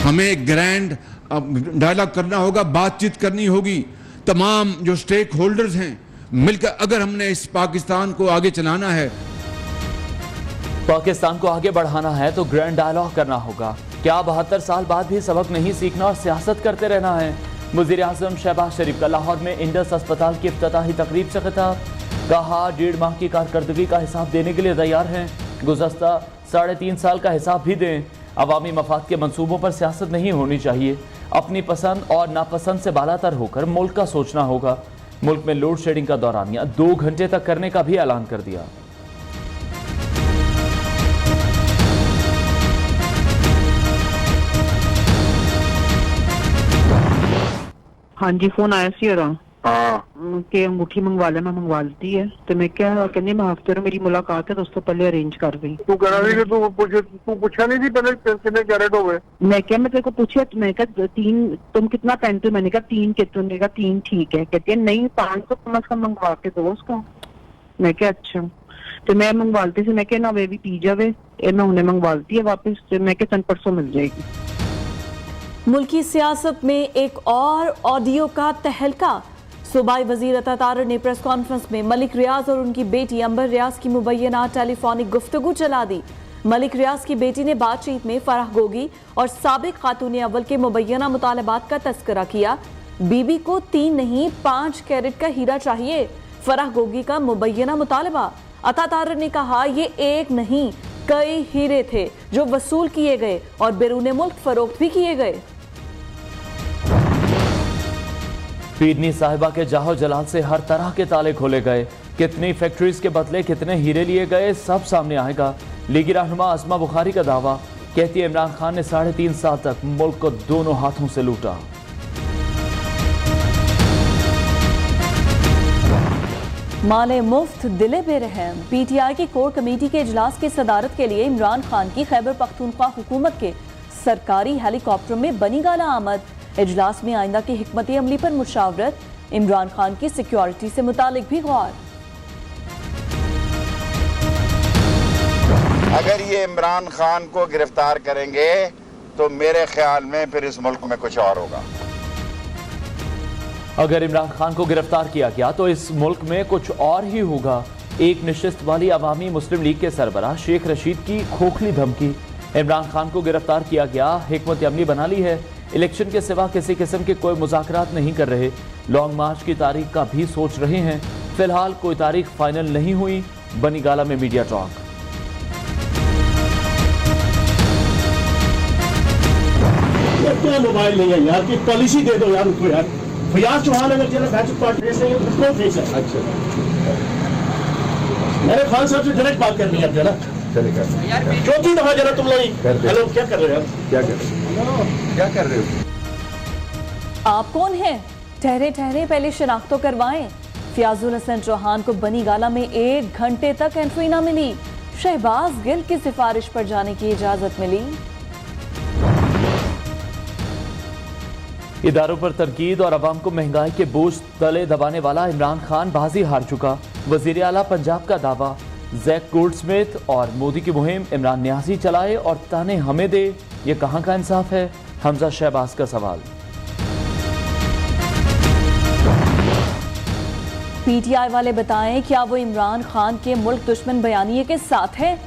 हमें grand dialogue करना होगा, बातचीत करनी होगी। तमाम जो स्टेक होल्डर्स हैं मिलकर, अगर हमने इस पाकिस्तान को आगे चलाना है, पाकिस्तान को आगे बढ़ाना है तो ग्रैंड डायलॉग करना होगा। क्या 72 साल बाद भी सबक नहीं सीखना और सियासत करते रहना है? वज़ीर आज़म शहबाज शरीफ का लाहौर में इंडस अस्पताल की इफ्तिताही तकरीब से खिताब। कहा 1.5 माह की कारकर्दगी का हिसाब देने के लिए तैयार हैं। गुज़श्ता 3.5 साल का हिसाब भी दें। अवामी मफाद के मंसूबों पर सियासत नहीं होनी चाहिए। अपनी पसंद और नापसंद से बालातर होकर मुल्क का सोचना होगा। मुल्क में लोड शेडिंग का दौरानिया 2 घंटे तक करने का भी ऐलान कर दिया। हाँ जी, फोन आया सी और हाँ कि अंगूठी मंगवा ले, मैं मंगवा लेती है। तो मैं क्या कहनी, मैं हफ्ते में मेरी मुलाकात है तो उस तो पहले अरेंज कर दी। तू कह रही तू पूछा नहीं थी पहले कितने कैरेट हो गए? मैं क्या, मैं तेरे को पूछा, मैं क्या 3 तुम कितना पहनते हो? मैंने कहा 3 के, तुमने कहा 3 ठीक है। कहती है नहीं 5 तो कम से कम मंगवा के दो उसका। मैं क्या अच्छा, तो मैं मंगवाती से, मैं क्या ना वे भी पी जावे, मैं उन्हें मंगवाती है वापस। तो मैं क्या 10 परसों मिल जाएगी। मुल्की सियासत में एक और ऑडियो का तहलका। सूबाई वजीर अता तारर ने प्रेस कॉन्फ्रेंस में मलिक रियाज और उनकी बेटी अंबर रियाज की मुबैना टेलीफोनिक गुफ्तगू चला दी। मलिक रियाज की बेटी ने बातचीत में फराह गोगी और साबिक खातून अव्वल के मुबैना मुतालबात का तस्करा किया। बीबी को 3 नहीं 5 कैरेट का हीरा चाहिए, फराह गोगी का मुबैना मुतालबा। अता तारर ने कहा ये एक नहीं कई हीरे थे जो वसूल किए गए और बैरून मुल्क फरोख्त भी किए गए। पीरनी साहिबा के जाहो जलाल से हर तरह के ताले खोले गए। कितनी फैक्ट्रीज के बदले कितने हीरे लिए गए सब सामने आएगा। लीगी रहनुमा अस्मा बुखारी का दावा, कहती है इमरान खान ने 3.5 साल तक मुल्क को दोनों हाथों से लूटा। माले मुफ्त दिले बेरहम। पीटीआई की कोर कमेटी के इजलास की सदारत के लिए इमरान खान की खैबर पख्तूनख्वा हुकूमत के सरकारी हेलीकॉप्टर में बनी गाला आमद। इजलास में आइंदा की हिकमत अमली पर मुशावरत। इमरान खान की सिक्योरिटी से मुतालिक भी गौर। अगर ये इमरान खान को गिरफ्तार करेंगे तो मेरे ख्याल में फिर इस मुल्क में कुछ और होगा। अगर इमरान खान को गिरफ्तार किया गया तो इस मुल्क में कुछ और ही होगा। एक नशिस्त वाली अवामी मुस्लिम लीग के सरबराह शेख रशीद की खोखली धमकी। इमरान खान को गिरफ्तार किया गया, हिकमत अमली बना ली है। इलेक्शन के सिवा किसी किस्म के कोई मुज़ाकरात नहीं कर रहे। लॉन्ग मार्च की तारीख का भी सोच रहे हैं। फिलहाल कोई तारीख फाइनल नहीं हुई। बनी गाला में मीडिया टॉक। क्या मोबाइल नहीं है यार, की पॉलिसी दे दो यार उनको यार। फयाज चौहान अगर जिला बैच पार्टी से उसको फेस है। अच्छा, मैंने खान साहब से डायरेक्ट बात करनी है जरा। चौथी दफा जरा तुम लोग हेलो क्या कर रहे हो यार? क्या कर रहे हो? आप कौन हैं? ठहरे ठहरे पहले शिनाख्त तो करवाएं। फयाजुल हसन चौहान को बनी गाला में 1 घंटे तक एंट्री न मिली। शहबाज गिल की सिफारिश पर जाने की इजाजत मिली। इदारों पर तनकीद और अवाम को महंगाई के बोझ तले दबाने वाला इमरान खान बाजी हार चुका। वजीर आला पंजाब का दावा, जैक गोल्डस्मिथ और मोदी की मुहिम इमरान न्याजी चलाए और ताने हमें दे। ये कहां का इंसाफ है? हमजा शहबाज का सवाल। पीटीआई वाले बताएं क्या वो इमरान खान के मुल्क दुश्मन बयानिए के साथ है?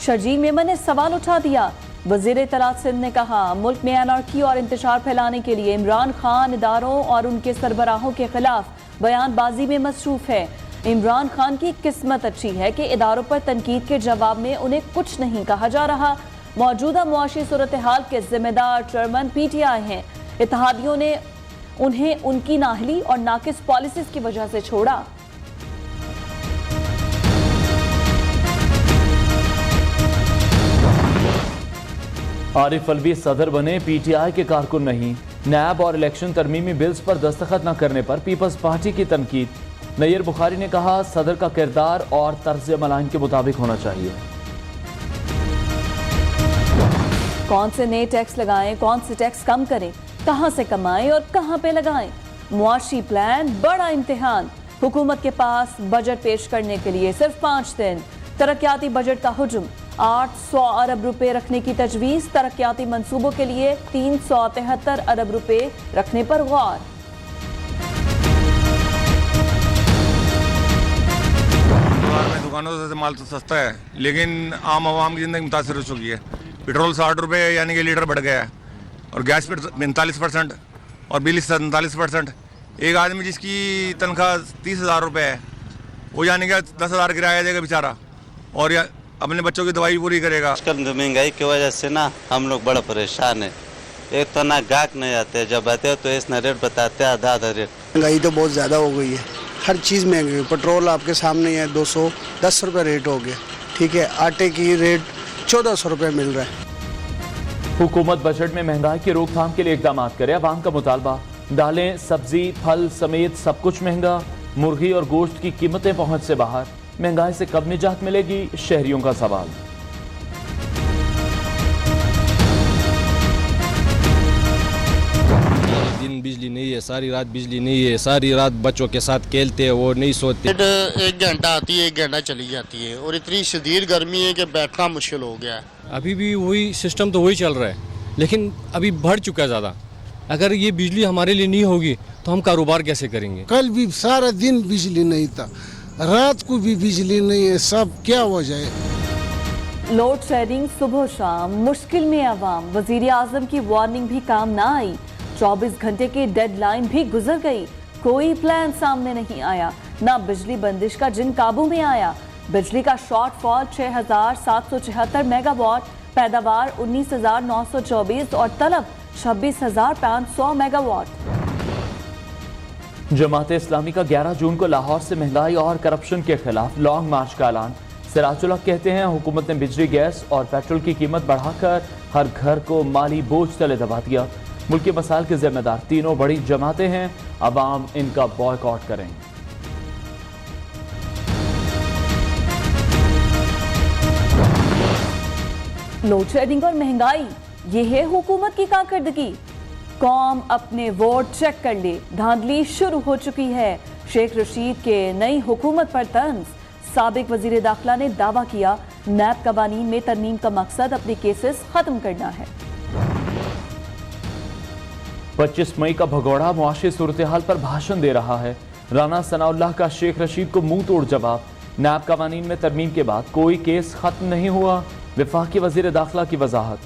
शर्जील मेमन ने सवाल उठा दिया। वजीर इत्तलात सिंध ने कहा मुल्क में अनार्की और इंतशार फैलाने के लिए इमरान खान इदारों और उनके सरबराहों के खिलाफ बयानबाजी में मसरूफ है। इमरान खान की किस्मत अच्छी है कि इदारों पर तनकीद के जवाब में उन्हें कुछ नहीं कहा जा रहा। मौजूदा मुआशी सूरत हाल के जिम्मेदार चेयरमैन पीटीआई हैं। इत्तेहादियों ने उन्हें उनकी नाहली और नाकिस पॉलिसीज की वजह से छोड़ा। आरिफ अलवी सदर बने, पीटीआई के कारकुन नहीं। नैब और इलेक्शन तरमीमी बिल्स पर दस्तखत न करने पर पीपल्स पार्टी की तनकीद। नय्यर बुखारी ने कहा सदर का किरदार और तर्ज अमल के मुताबिक होना चाहिए। कौन से नए टैक्स लगाएं, कौन से टैक्स कम करें, कहां से कमाएं और कहां पे लगाएं? मुआशी प्लान बड़ा इम्तिहान। हुकूमत के पास बजट पेश करने के लिए सिर्फ 5 दिन। तरक्याती बजट का हुजूम। 800 अरब रुपए रखने की तजवीज़। तरक्याती मंसूबों के लिए 373 अरब रुपए रखने पर गौर। दुकानों से माल तो सस्ता है, लेकिन आम आवाम की ज़िंदगी मुतासर हो चुकी है। पेट्रोल 60 रुपये यानी कि लीटर बढ़ गया है, और गैस पर 45% और बिजली 47%। एक आदमी जिसकी तनख्वाह 30,000 रुपये है, वो यानी कि 10,000 किराया देगा बेचारा, और या अपने बच्चों की दवाई पूरी करेगा। आजकल महंगाई की वजह से ना हम लोग बड़ा परेशान है। एक तो ना गाहक नहीं आते, जब आते हो तो इसने रेट बताते हैं आधा रेट। महंगाई तो बहुत ज़्यादा हो गई है, हर चीज़ महंगी है। पेट्रोल आपके सामने है 210 रुपये रेट हो गया, ठीक है। आटे की रेट 1400 रुपये मिल रहा है। हुकूमत बजट में महंगाई की रोकथाम के लिए इकदाम करे, अवाम का मुतालबा। दालें, सब्जी, फल समेत सब कुछ महंगा। मुर्गी और गोश्त की कीमतें पहुंच से बाहर। महंगाई से कब निजात मिलेगी, शहरियों का सवाल। दिन बिजली नहीं है, सारी रात बिजली नहीं है, सारी रात बच्चों के साथ खेलते हैं, वो नहीं सोते। 1 घंटा आती है, 1 घंटा चली जाती है, और इतनी शदीद गर्मी है कि बैठना मुश्किल हो गया है। अभी भी वही सिस्टम तो वही चल रहा है, लेकिन अभी बढ़ चुका है ज़्यादा। अगर ये बिजली हमारे लिए नहीं होगी तो हम कारोबार कैसे करेंगे। कल भी सारा दिन बिजली नहीं था, रात को भी बिजली नहीं है, सब क्या वजह है। लोड शेडिंग सुबह शाम, मुश्किल में आवाम। वजीर आजम की वार्निंग भी काम ना आई। 24 घंटे की डेडलाइन भी गुजर गई, कोई प्लान सामने नहीं आया। ना बिजली बंदिश का जिन काबू में आया। बिजली का शॉर्टफॉल 6,776 मेगावाट, पैदावार 19,924 और तलब 26,500 मेगावाट। जमात इस्लामी का 11 जून को लाहौर से महंगाई और करप्शन के खिलाफ लॉन्ग मार्च का ऐलान। सिराजुल हक कहते हैं, हुकूमत ने बिजली, गैस और पेट्रोल की कीमत बढ़ाकर हर घर को माली बोझ तले दबा दिया। मुल्क के मसाइल के जिम्मेदार तीनों बड़ी जमातें हैं, अवाम इनका बॉयकॉट करें। लोड शेडिंग और महंगाई, ये है हुकूमत की कारकर्दगी। कौम अपने वोट चेक कर ले, धांधली शुरू हो चुकी है। शेख रशीद के नई हुकूमत पर तंज। साबिक वजीर दाखिला ने दावा किया, नैब कवानीन में तरमीम का मकसद अपने केसेस खत्म करना है। 25 मई का भगोड़ा मुआशी सूरत हाल पर भाषण दे रहा है। राना सनाउल्लाह का शेख रशीद को मुंह तोड़ जवाब। नैब कवानीन में तरमीम के बाद कोई केस खत्म नहीं हुआ, वफाकी वजीर दाखिला की वजाहत।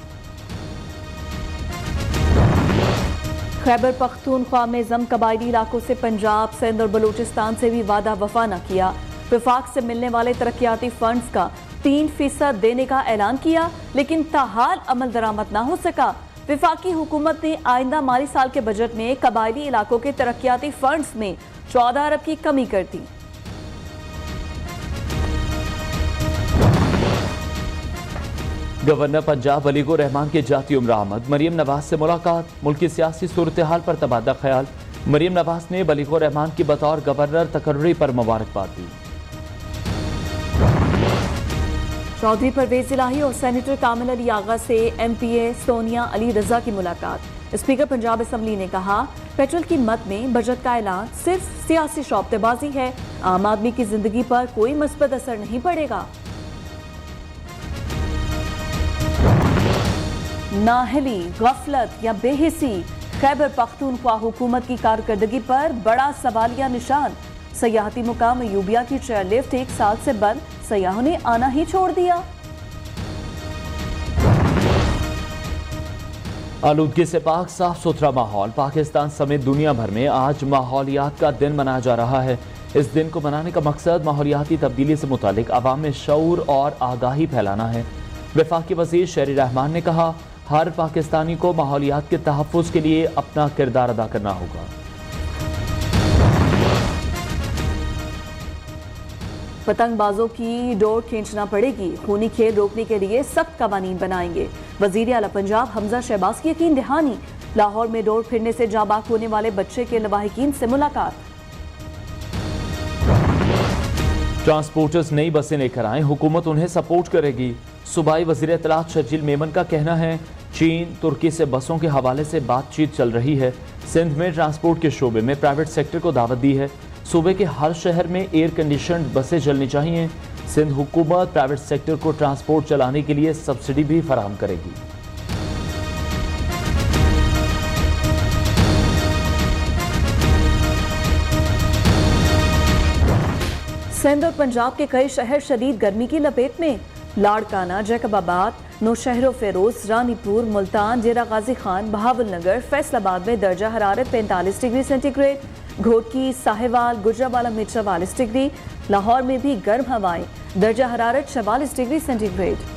खैबर पख्तूनख्वा में जम कबायली इलाकों से पंजाब, सिंध और बलूचिस्तान से भी वादा वफा न किया। वफाक से मिलने वाले तरक्याती फंड्स का 3% देने का ऐलान किया, लेकिन ताहाल अमल दरामद न हो सका। वफाकी हुकूमत ने आइंदा माली साल के बजट में कबायली इलाकों के तरक्याती फंड्स में 14 अरब की कमी कर दी। गवर्नर पंजाब वलीगुर रहमान के जाती उम्र आमद। मरीम नवाज से मुलाकात, मुल्क की सियासी सूरत हाल पर तबादला ख्याल। मरीम नवाज ने वलीगुर रहमान की बतौर गवर्नर तकर्री पर मुबारकबाद दी। चौधरी परवेज इलाही और सेनेटर कामिल अली आगा से MPA सोनिया अली रजा की मुलाकात। स्पीकर पंजाब असम्बली ने कहा, पेट्रोल की मद में बजट का ऐलान सिर्फ सियासी शौकतेबाजी है, आम आदमी की जिंदगी पर कोई मुस्बत असर नहीं पड़ेगा। नाहली, गफलत या बेहिसी, खैबर पख्तूनख्वा हुकूमत की कारकर्दगी पर बड़ा सवालिया निशान। सयाहती मुकाम यूबिया की चेयरलिफ्ट 1 साल से बंद, सयाहों ने आना ही छोड़ दिया। आलूदगी से पाक साफ सुथरा माहौल। पाकिस्तान समेत दुनिया भर में आज माहौलियात का दिन मनाया जा रहा है। इस दिन को मनाने का मकसद माहौलियाती तब्दीली से मुतालिक अवाम में शऊर और आगाही फैलाना है। वफाकी वजीर शहरी रहमान ने कहा, हर पाकिस्तानी को माहौलियात के तहफ़्फ़ुज़ के लिए अपना किरदार अदा करना होगा। पतंगबाजों की डोर खींचना पड़ेगी, खूनी खेल रोकने के लिए सख्त कवानीन बनाएंगे। वजीर आला पंजाब हमजा शहबाज की यकीन दहानी। लाहौर में डोर फिरने से जाबाक होने वाले बच्चे के लवाहिकीन से मुलाकात। ट्रांसपोर्टर्स नई बसें लेकर आए, हुकूमत उन्हें सपोर्ट करेगी। सूबाई वजीर इत्तलात शर्जील मेमन का कहना है, चीन तुर्की से बसों के हवाले से बातचीत चल रही है। सिंध में ट्रांसपोर्ट के शोबे में प्राइवेट सेक्टर को दावत दी है। सूबे के हर शहर में एयर कंडीशनड बसें चलनी चाहिए। सिंध हुकूमत प्राइवेट सेक्टर को ट्रांसपोर्ट चलाने के लिए सब्सिडी भी फराहम करेगी। सिंध और पंजाब के कई शहर शदीद गर्मी की लपेट में। लाड़काना, जैकबाबाद, नौशहरो फेरोज, रानीपुर, मुल्तान, जेरा गाजी खान, बहावल नगर, फैसलाबाद में दर्जा हरारत 45 डिग्री सेंटीग्रेड, घोटकी, साहिवाल, गुजरावाला में 44 डिग्री, लाहौर में भी गर्म हवाएं, दर्जा हरारत 44 डिग्री सेंटीग्रेड।